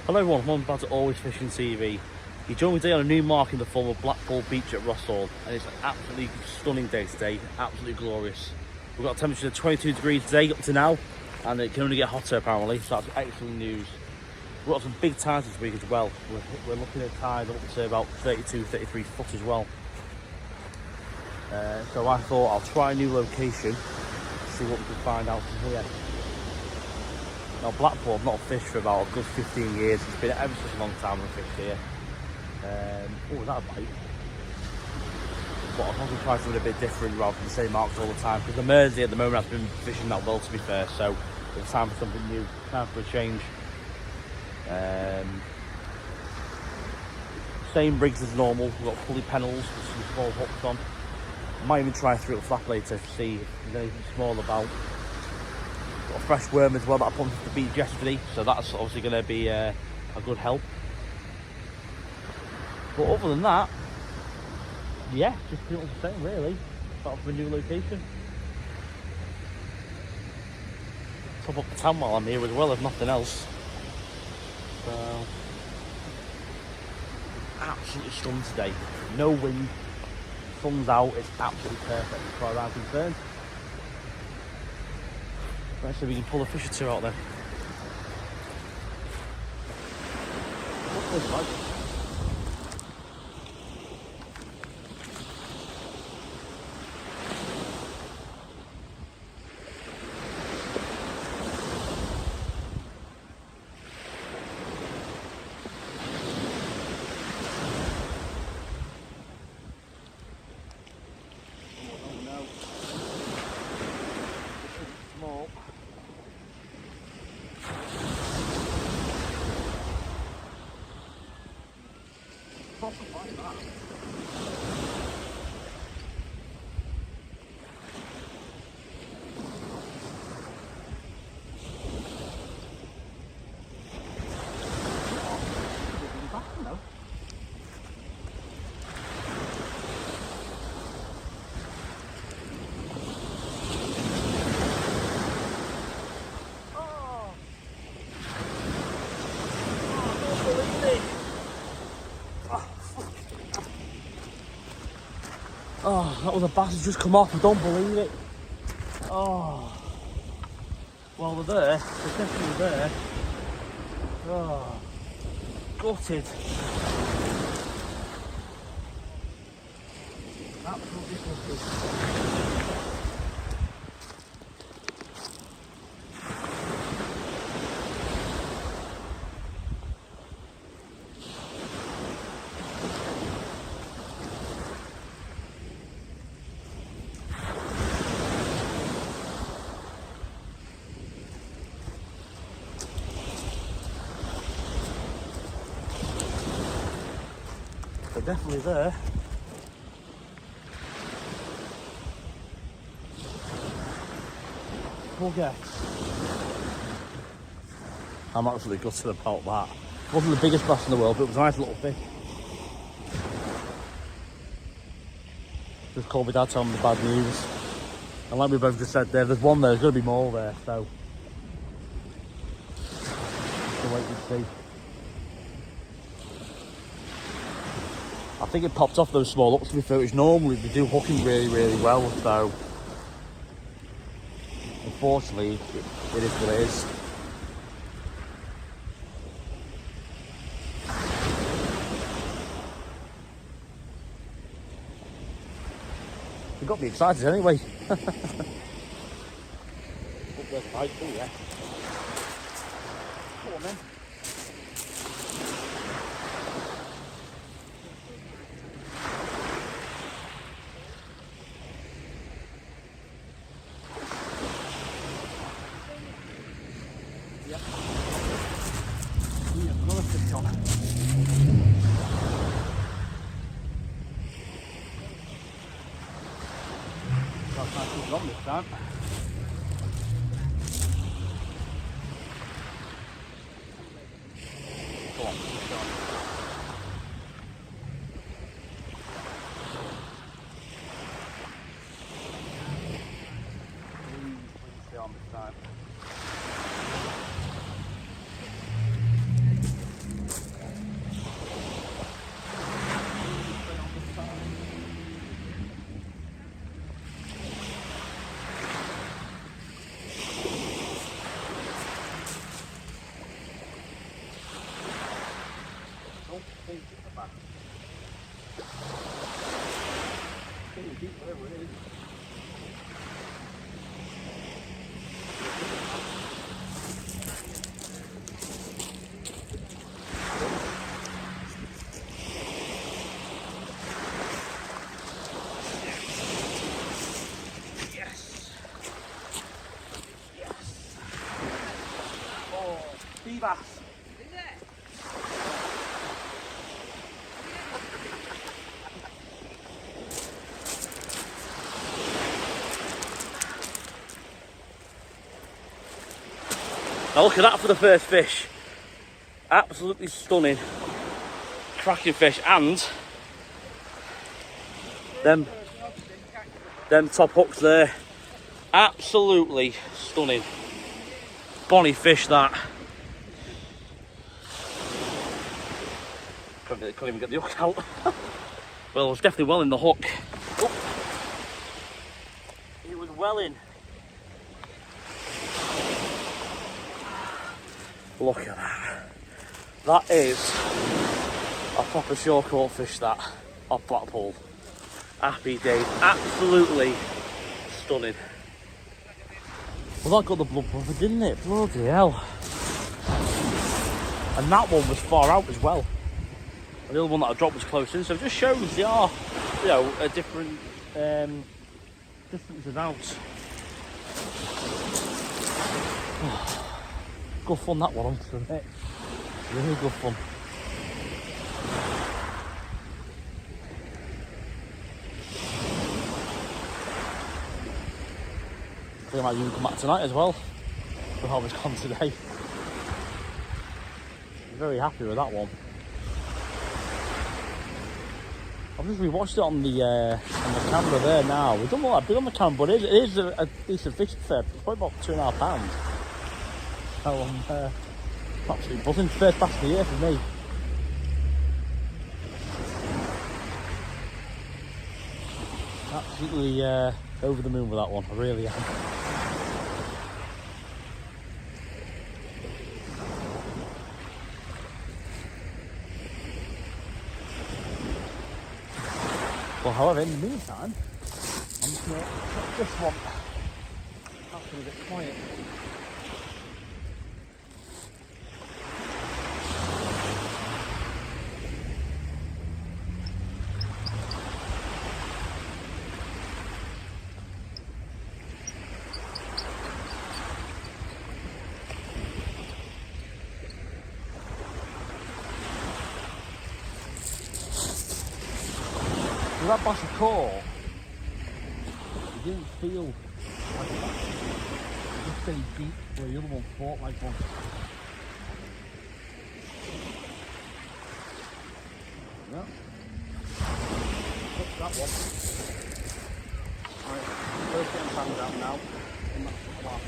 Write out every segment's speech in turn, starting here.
Hello everyone, welcome back to Always Fishing TV. You join me today on a new mark in the form of Blackpool Beach at Russell, and it's an absolutely stunning day today, absolutely glorious. We've got a temperature of 22 degrees today up to now, and it can only get hotter apparently, so that's excellent news. We've got some big tides this week as well. We're looking at tides up to about 32, 33 foot as well. So I thought I'll try a new location, see what we can find out from here. Now Blackpool, I've not fished for about a good 15 years. It's been ever such a long time I've fished here. Oh, was that a bite? But I want to try something a bit different rather than the same marks all the time. Because the Mersey at the moment has been fishing that well, to be fair. So it's time for something new, time for a change. Same rigs as normal. We've got pulley pennels with some small hooks on. I might even try through a flap later to see if there's anything small about. Got a fresh worm as well that I pumped off the beach yesterday, so that's obviously going to be a good help. But other than that, yeah, just pretty much the same really. Start off a new location. Top up the tan while I'm here as well, if nothing else. So, absolutely stunning today. No wind, sun's out, it's absolutely perfect as far as I'm concerned. Right, so we can pull a fish or two out then. What's this like? Oh no. This is small. Something like that. Oh, that was a bass that's just come off, I don't believe it. Oh. Well, they're there. They're definitely there. Oh. Gutted. Absolutely gutted. They're definitely there. We'll get. I'm absolutely gutted about that. It wasn't the biggest bass in the world, but it was a nice little fish. Just called me dad telling me the bad news. And like we both just said there's one there, there's going to be more there, so. Just wait and see. I think it popped off those small hooks to be fair, which normally they do hooking really, really well, so unfortunately it is what it is. It got me excited anyway. Up there, fight, oh yeah. Come on then. Yep. Yeah, another fish on. Well, I can't keep it on this time. Come on, fish on. Please stay on this time. don't think it's a bass. Pretty deep, whatever it is. Yes. Yes. Oh, sea bass. Is it? Now look at that for the first fish. Absolutely stunning. Cracking fish, and them top hooks there. Absolutely stunning. Bonny fish that. Couldn't even get the hook out. Well, it was definitely well in the hook. Oh. It was well in. Look at that. That is a proper shore caught fish, that, off Blackpool. Happy days. Absolutely stunning. Well, that got the blood brother, didn't it? Bloody hell. And that one was far out as well. And the other one that I dropped was close in, so it just shows they are, you know, a different distances out. Good fun, that one, honestly, mate. Really good fun. I think I might even come back tonight as well, for how it's gone today. Very happy with that one. I've just rewatched it on the camera there now. We don't want that big on the camera, but it is a decent fish fair. It's probably about £2.5. So I'm absolutely buzzing. First bass of the year for me. Absolutely over the moon with that one. I really am. Well, however, in the meantime, I'm just going to put this one. That's a bit quiet. That bass of core, it didn't feel like a bass. It just stayed deep where the other one fought like one. Yeah. Took that one. Alright, first getting panned out now. And that's the plan.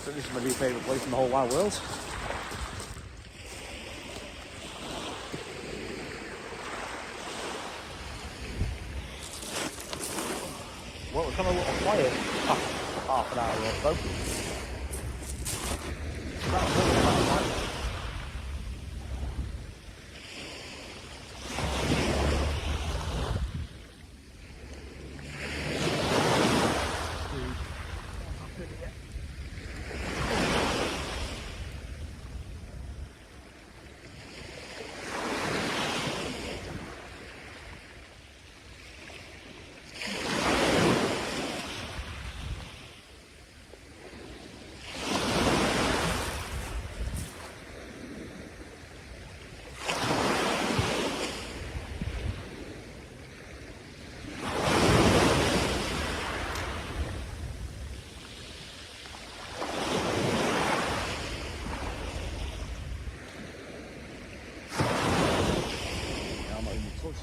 This is my new favourite place in the whole wide world. Well, it's kind of a little quiet. Half an hour or so.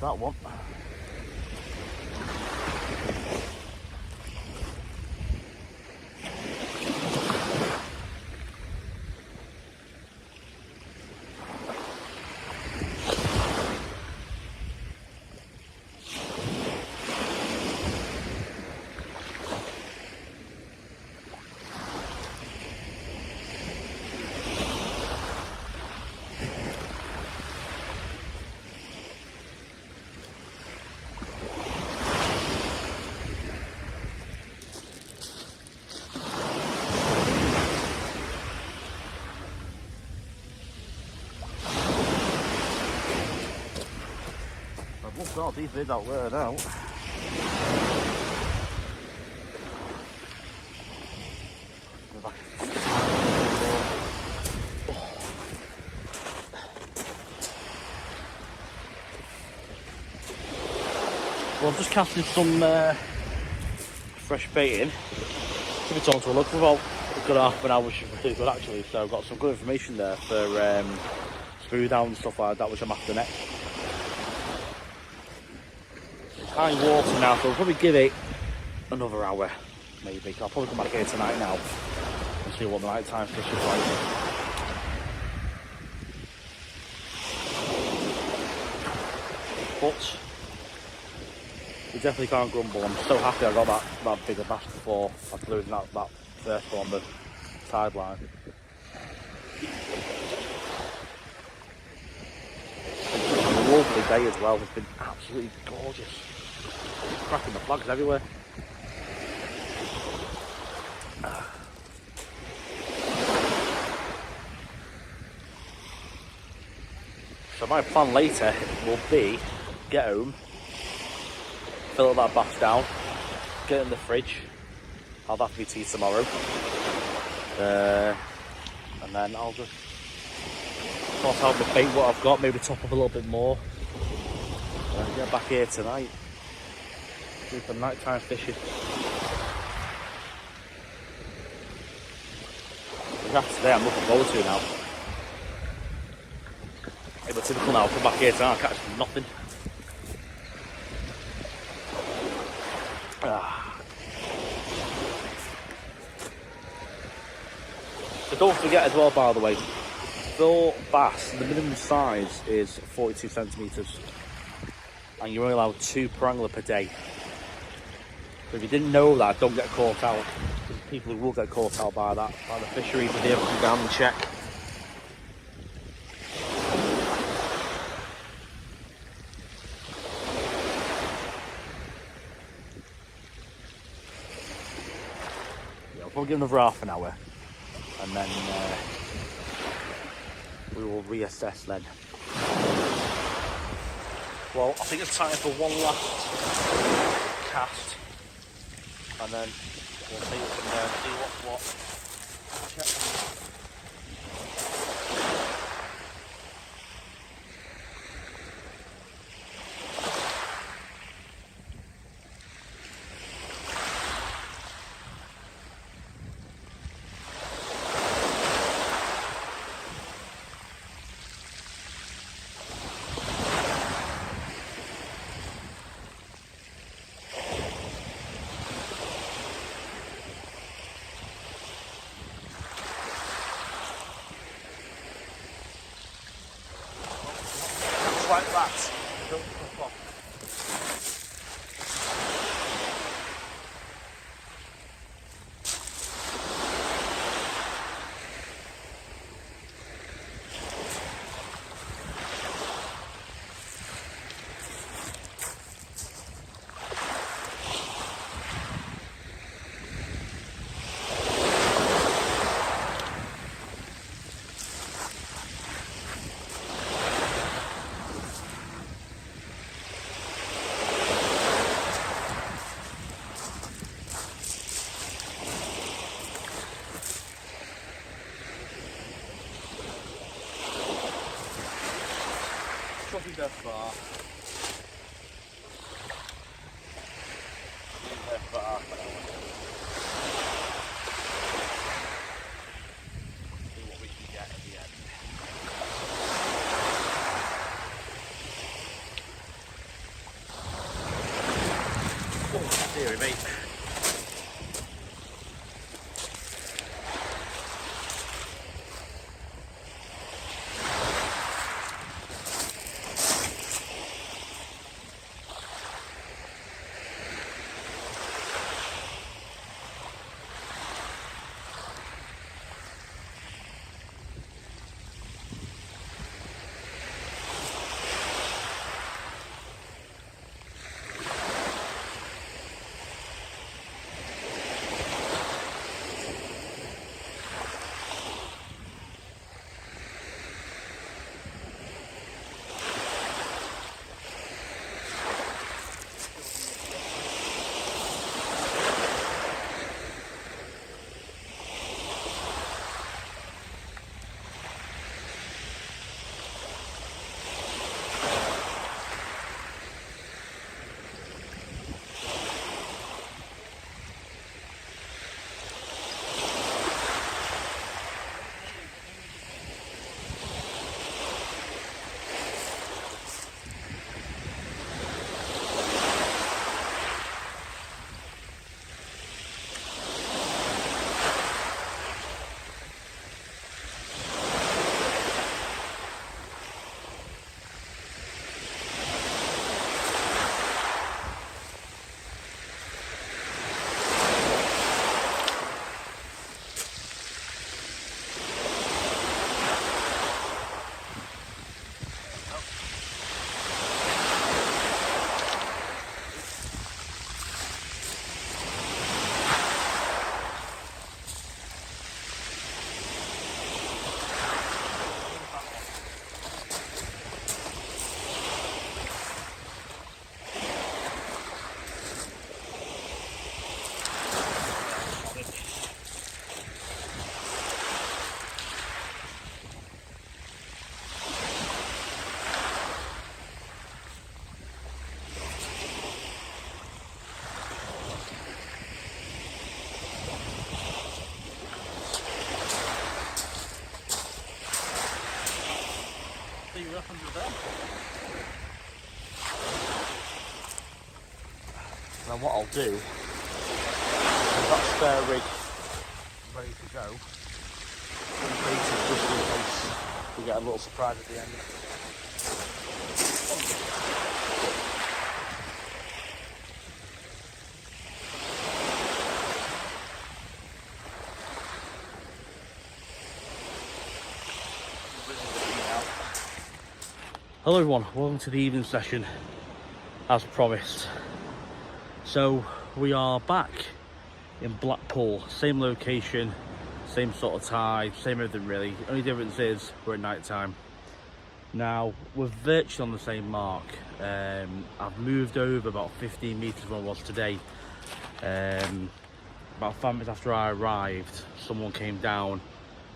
that one. Oh god, these vids out there now. Well, I've just casted some fresh bait in. Give it on to a look for about a good half an hour, which is pretty good actually. So I've got some good information there for screw down and stuff like that, which I'm after next. High water now, so I'll probably give it another hour, maybe. I'll probably come back here tonight now and see what the night time fish is like. But we definitely can't grumble. I'm so happy I got that bigger bass before after losing that first one on the sideline. A lovely day as well. It's been absolutely gorgeous. Cracking the flags everywhere. So my plan later will be get home, fill that bath down, get it in the fridge. I'll have my tea tomorrow, and then I'll just toss out the bait what I've got, maybe top up a little bit more, and get back here tonight. Do some nighttime fishing. Today I'm looking forward to now. If it's typical now, I'll come back here tonight, I'll catch nothing. So don't forget as well, by the way, for bass, the minimum size is 42 centimetres, and you're only allowed 2 per angler per day. So if you didn't know that, don't get caught out. Because people will get caught out by that, by the fisheries, if they ever come down and check. Yeah, I'll probably give another half an hour, and then we will reassess then. Well, I think it's time for one last cast, and then we'll take it from there and see what. Check. Like that. Don't puff off. Probably that far. That far. See what we can get at the end. Deary me. Now what I'll do, is that spare rig ready to go, just in case we get a little surprise at the end. Hello everyone, welcome to the evening session as promised. So we are back in Blackpool, same location, same sort of tide, same everything really. The only difference is we're at night time. Now we're virtually on the same mark. I've moved over about 15 metres from where I was today. About 5 minutes after I arrived, someone came down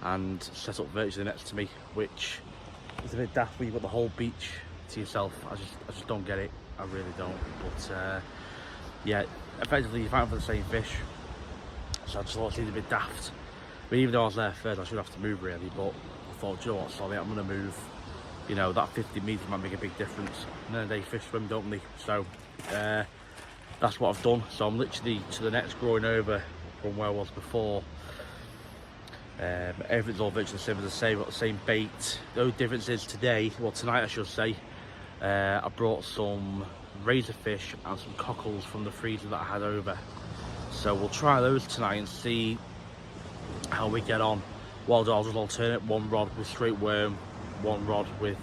and set up virtually next to me, which is a bit daft when you've got the whole beach to yourself. I just don't get it. I really don't. But yeah, effectively you're fighting for the same fish, so I just thought it seemed a bit daft. But even though I was there first, I should have to move really, but I thought, do you know what, sorry, I'm going to move. You know, that 50 metres might make a big difference. And then they fish swim, don't they? So that's what I've done. So I'm literally to the next growing over from where I was before. Everything's all virtually the same as the same, got the same bait. The only difference is today, well tonight I should say, I brought some razorfish and some cockles from the freezer that I had over. So we'll try those tonight and see how we get on. What I'll do, I'll just alternate one rod with straight worm, one rod with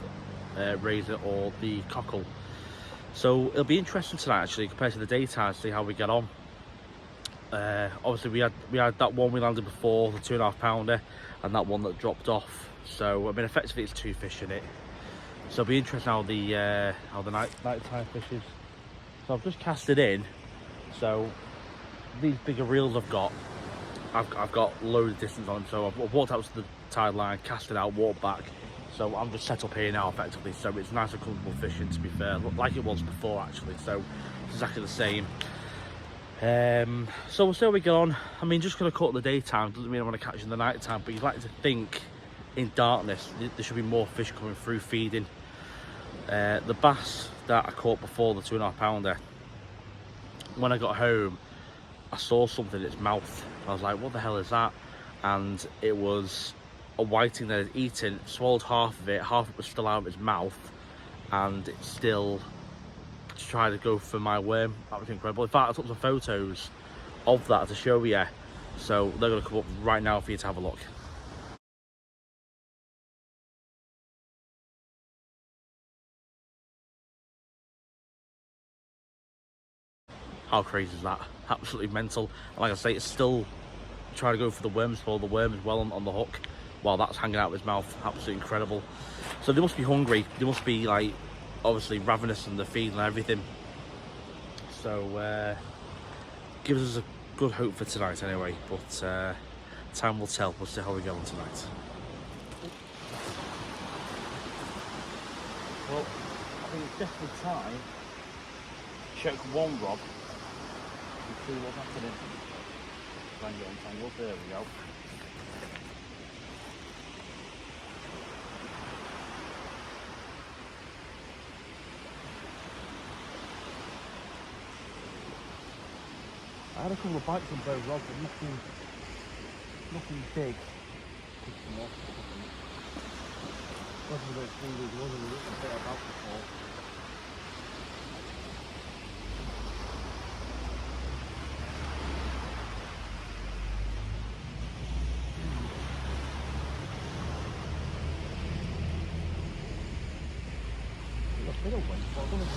razor or the cockle. So it'll be interesting tonight actually compared to the daytime, see how we get on. Obviously we had that one we landed before, the 2.5 pounder, and that one that dropped off. So I mean effectively it's 2 fish in it. So it'll be interesting how the nighttime fishes. So I've just cast it in. So these bigger reels I've got loads of distance on them. So I've walked out to the tide line, cast it out, walked back. So I'm just set up here now effectively. So it's nice and comfortable fishing, to be fair, like it was before actually. So it's exactly the same. So we'll see how we get on. I mean, just because I caught in the daytime doesn't mean I want to catch in the night time, but you'd like to think in darkness there should be more fish coming through feeding. The bass that I caught before, the 2.5 pounder, when I got home, I saw something in its mouth. I was like, what the hell is that? And it was a whiting that had eaten, swallowed half of it was still out of its mouth, and it's still trying to go for my worm. That was incredible. In fact, I took some photos of that to show you. So they're going to come up right now for you to have a look. How crazy is that? Absolutely mental. And like I say, it's still trying to go for the worm, swallow the worm as well on the hook, while that's hanging out of his mouth. Absolutely incredible. So they must be hungry. They must be like obviously ravenous in the feed and everything. So gives us a good hope for tonight anyway. But time will tell. We'll see how we go on tonight. Well, I think it's definitely time to check one rod and see what's happening. Try and get untangled. There we go. I had a couple of bites on both rods, but nothing big. Wasn't a bit fingers, wasn't a bit about before. A bit of wind, but I don't know if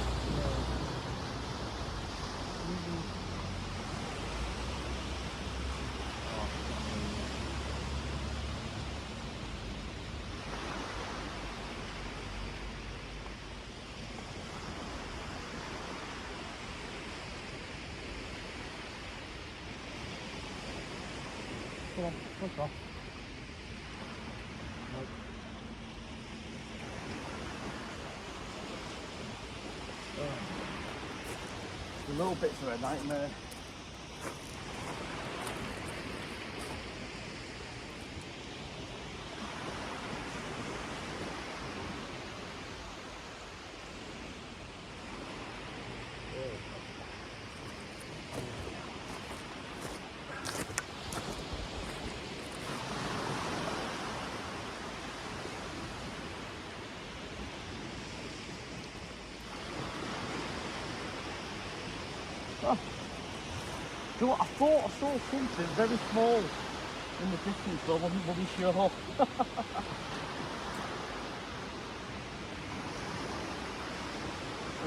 come on, fuck off. Nope. The little bits are a nightmare. Oh. Do you know what? I thought I saw something very small in the distance, but I wasn't bloody sure.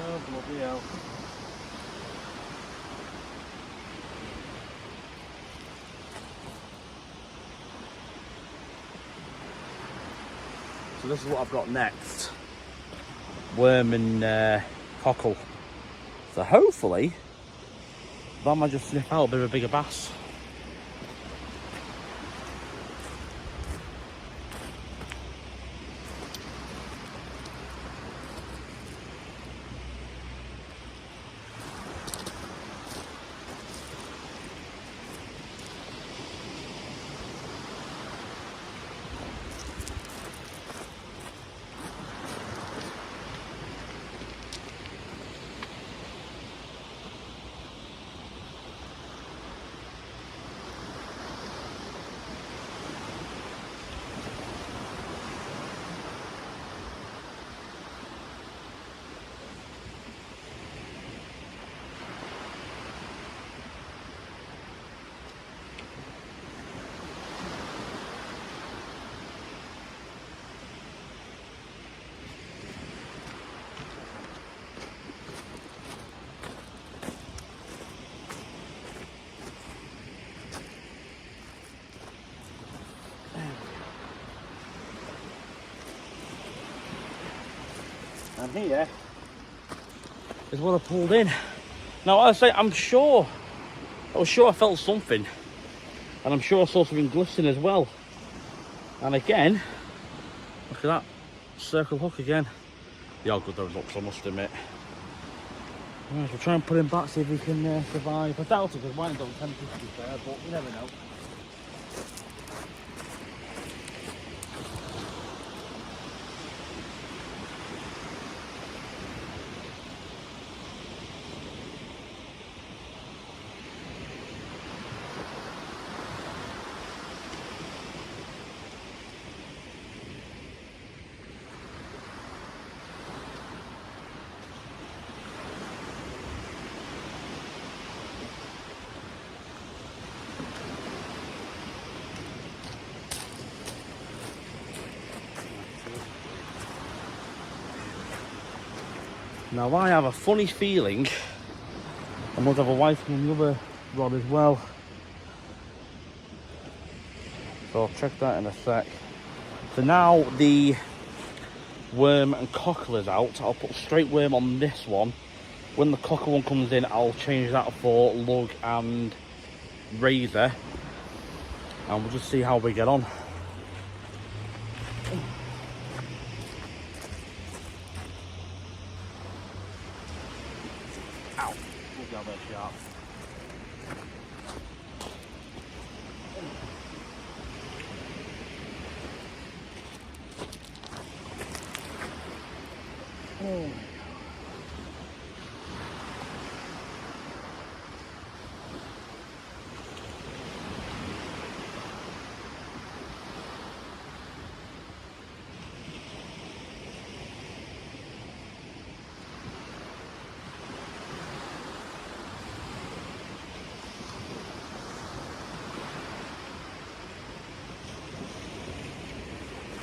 Oh bloody hell. So this is what I've got next. Worm and cockle. So hopefully that might just sniff out a bit of a bigger bass. And here is what I pulled in. Now, I say, I was sure I felt something, and I'm sure I saw something glistening as well. And again, look at that circle hook again. They are good, those hooks, I must admit. Right, we'll try and put him back, see if he can survive. I doubt it, because mine don't tend to be fair, but you never know. Now I have a funny feeling I must have a whiting on the other rod as well. So I'll check that in a sec. So now the worm and cockle is out, I'll put straight worm on this one. When the cockle one comes in, I'll change that for lug and razor. And we'll just see how we get on. Ow, look how they're sharp. Oh.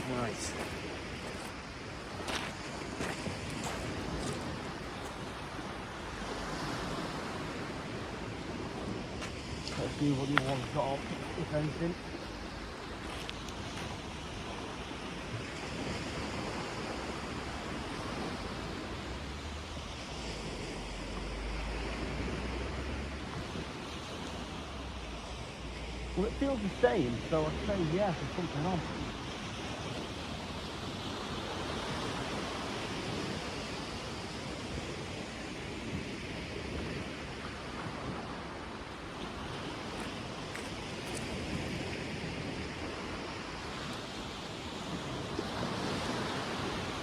Right. Let's see what the other one's got up, if anything. Well, it feels the same, so I'd say yes, there's something on.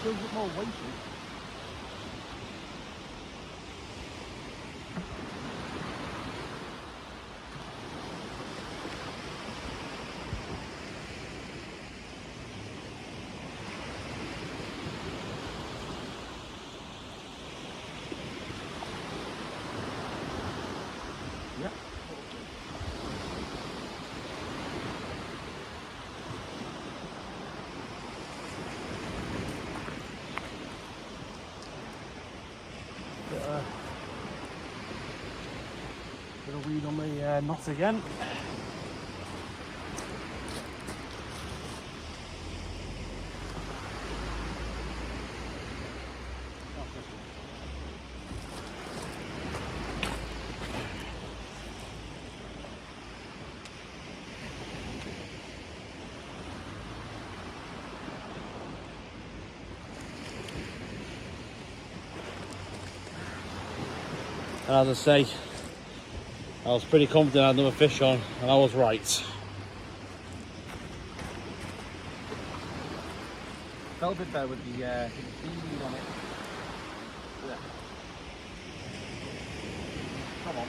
Feels a bit more weighty. Yeah. Bit of weed on the knot again. And as I say, I was pretty confident I had another fish on, and I was right. Felt a bit better with the seaweed on it. Yeah. Come on.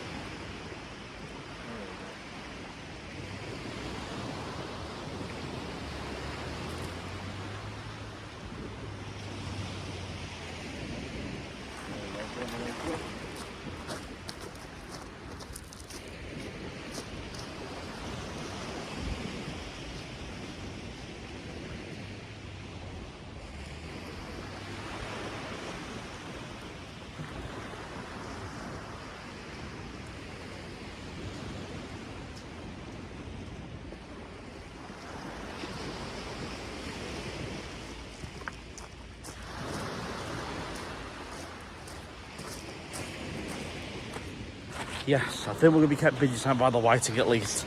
Yes, I think we're going to be kept busy tonight by the whiting at least.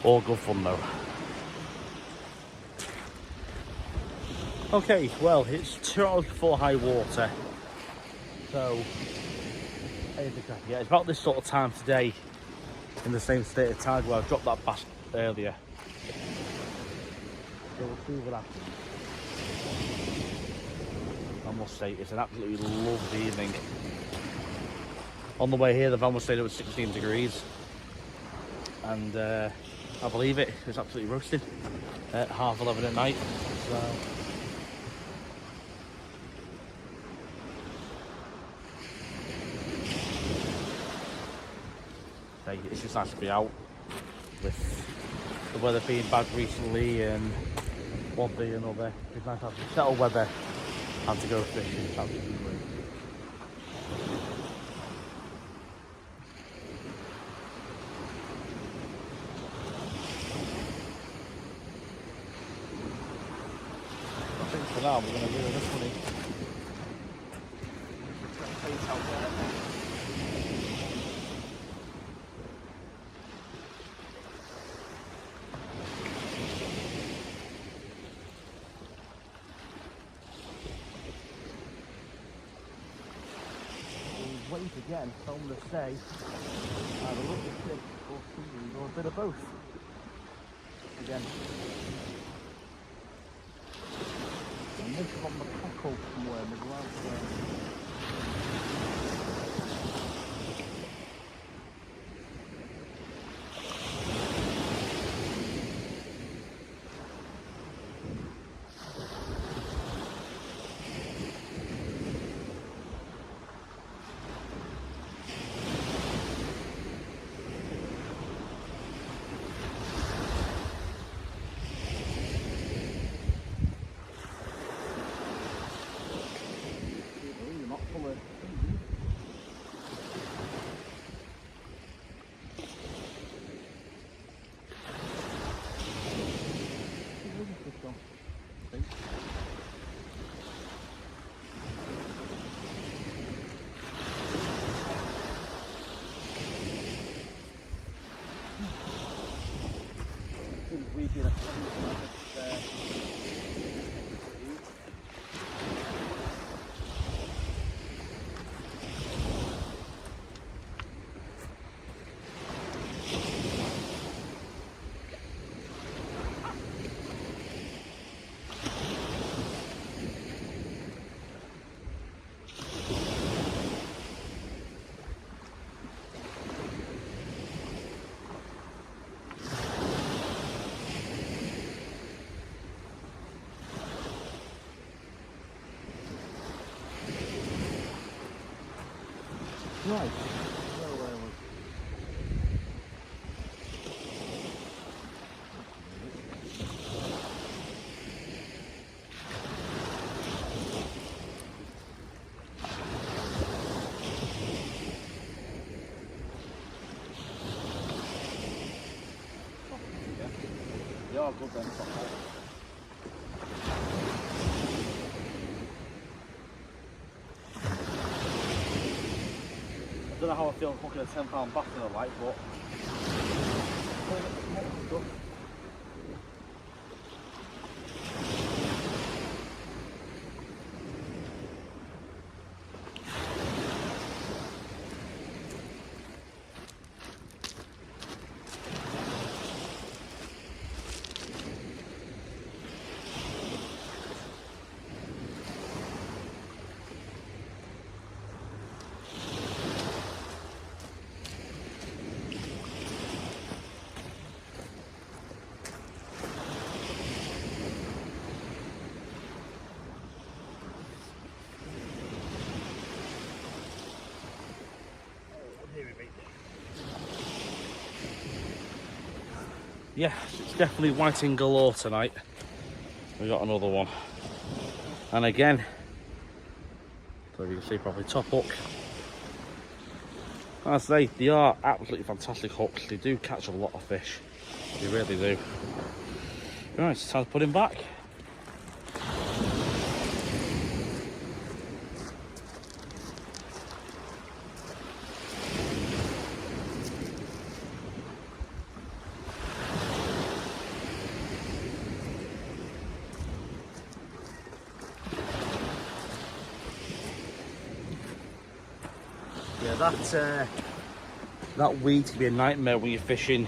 All good fun though. Okay, well, it's 2 hours before high water. So, yeah, it's about this sort of time today in the same state of tide where I dropped that bass earlier. So we'll see what happens. I must say, it's an absolutely lovely evening. On the way here, the van was saying it was 16 degrees. And I believe it, it's absolutely roasting at 11:30 at night. So it's just nice to be out with the weather being bad recently and one thing and another. It's nice to have some settled weather Had to go fishing. It's absolutely great. I think for now we're going to do this one. Wait again, film the stay, either look at fish or seaweed or a bit of both. Again. And this is on the cockle somewhere in the ground there. Right. Yeah, good then. I don't know how I feel hooking a £10 bass in a light, but yeah, it's definitely whiting galore tonight. We got another one, and again, so you can see probably top hook. As I say, they are absolutely fantastic hooks. They do catch a lot of fish. They really do. Right, it's time to put him back. Yeah, that weed can be a nightmare when you're fishing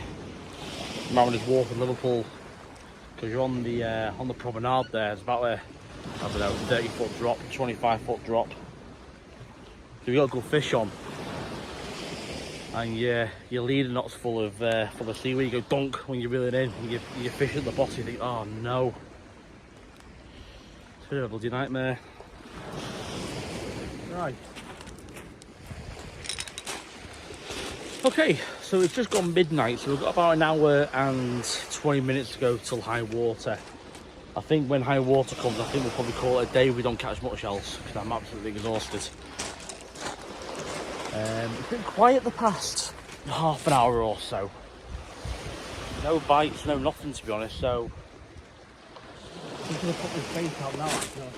around this wharf in Liverpool, because you're on the promenade there. It's about a, I don't know, 30-foot drop, 25-foot drop. So you've got a good fish on, and your leader knot's full of seaweed. You go dunk when you're reeling in, and you fish at the bottom. You think, oh no, it's a bit of a bloody nightmare. Right. Okay, so it's just gone midnight, so we've got about an hour and 20 minutes to go till high water. I think when high water comes, I think we'll probably call it a day if we don't catch much else, because I'm absolutely exhausted. It's been quiet the past half an hour or so. No bites, no nothing to be honest, so I'm just going to put this bait out now actually.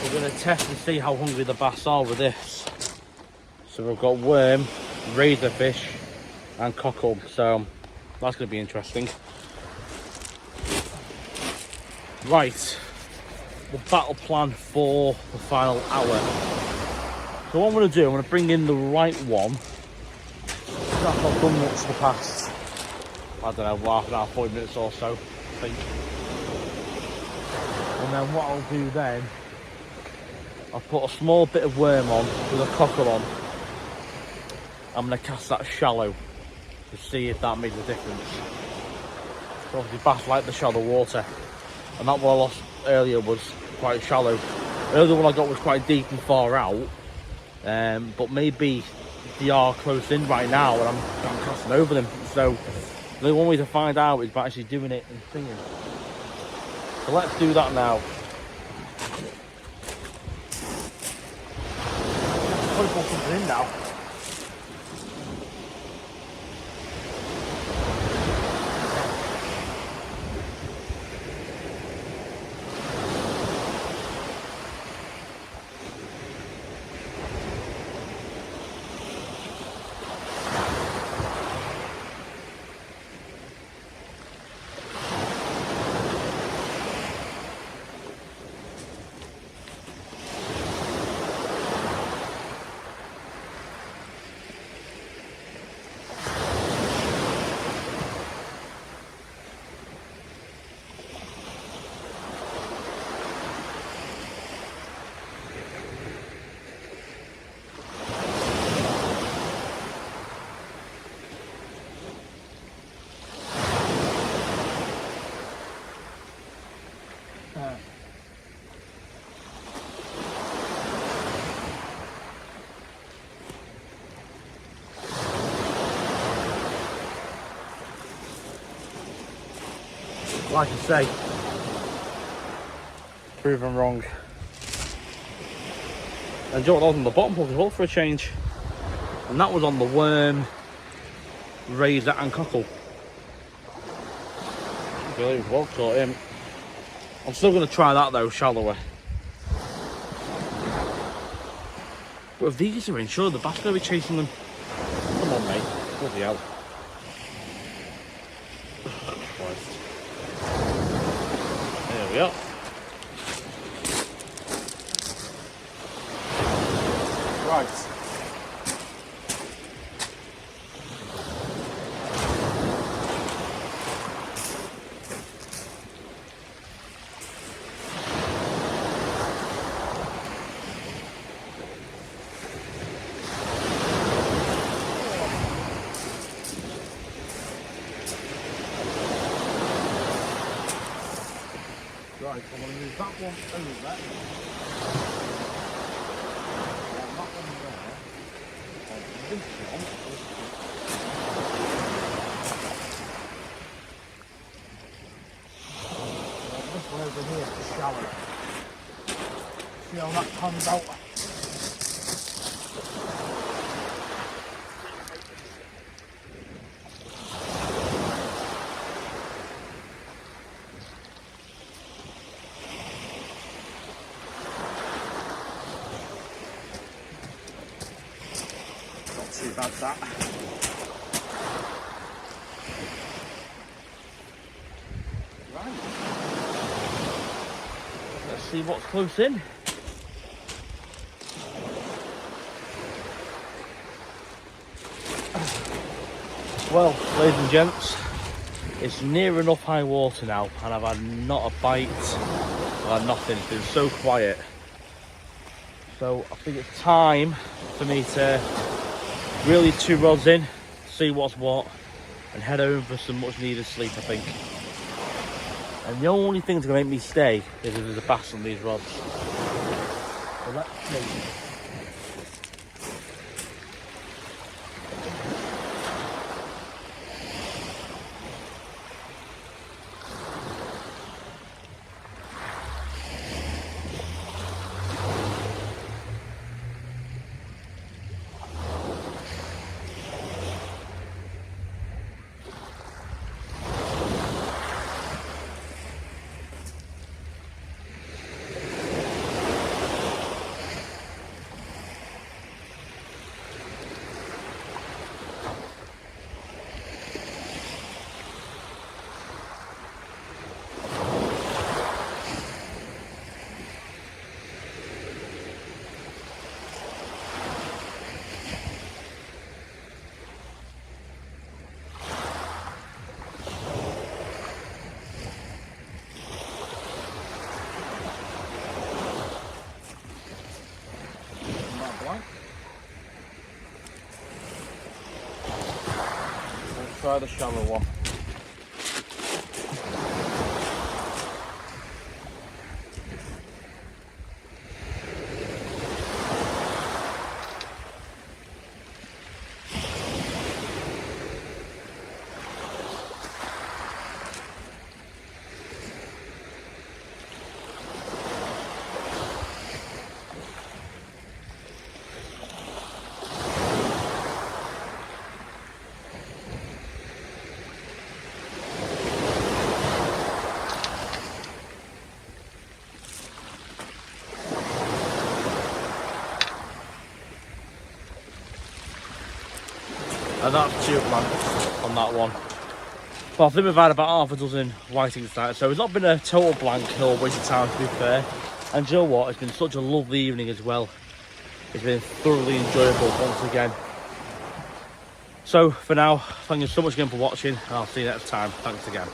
We're going to test and see how hungry the bass are with this. So we've got worm, razorfish and cockle, so that's going to be interesting. Right, the battle plan for the final hour. So what I'm going to do, I'm going to bring in the right one. I've not done much the past, I don't know, half an hour, 40 minutes or so, I think. And then what I'll do then, I'll put a small bit of worm on with a cockle on. I'm going to cast that shallow to see if that makes a difference. So obviously bass like the shallow water, and that one I lost earlier was quite shallow. The other one I got was quite deep and far out, but maybe they are close in right now and I'm casting over them. So the only way to find out is by actually doing it and singing. So let's do that now. Probably put something in now. Like I say, proven wrong. And Joe, that was on the bottom hook as well for a change. And that was on the worm, razor and cockle. Really well caught him. I'm still going to try that though, shallower. But if these are in, sure the bass going to be chasing them. Come on mate, bloody hell. There we are. Right. Right, I'm going to move that one over. And that one there. And this one. And this one over here is shallow. See how that pans out. Too bad that. Right. Let's see what's close in. Well, ladies and gents, it's near enough high water now, and I've had not a bite, I've had nothing. It's been so quiet. So I think it's time for me to really 2 rods in, see what's what, and head home for some much needed sleep, I think. And the only thing that's going to make me stay is if there's a bass on these rods. So let's see. try the shallow one. And that's 2 blanks on that one. Well, I think we've had about half a dozen whitings tonight, so it's not been a total blank or waste of time, to be fair. And you know what? It's been such a lovely evening as well. It's been thoroughly enjoyable once again. So for now, thank you so much again for watching, and I'll see you next time. Thanks again.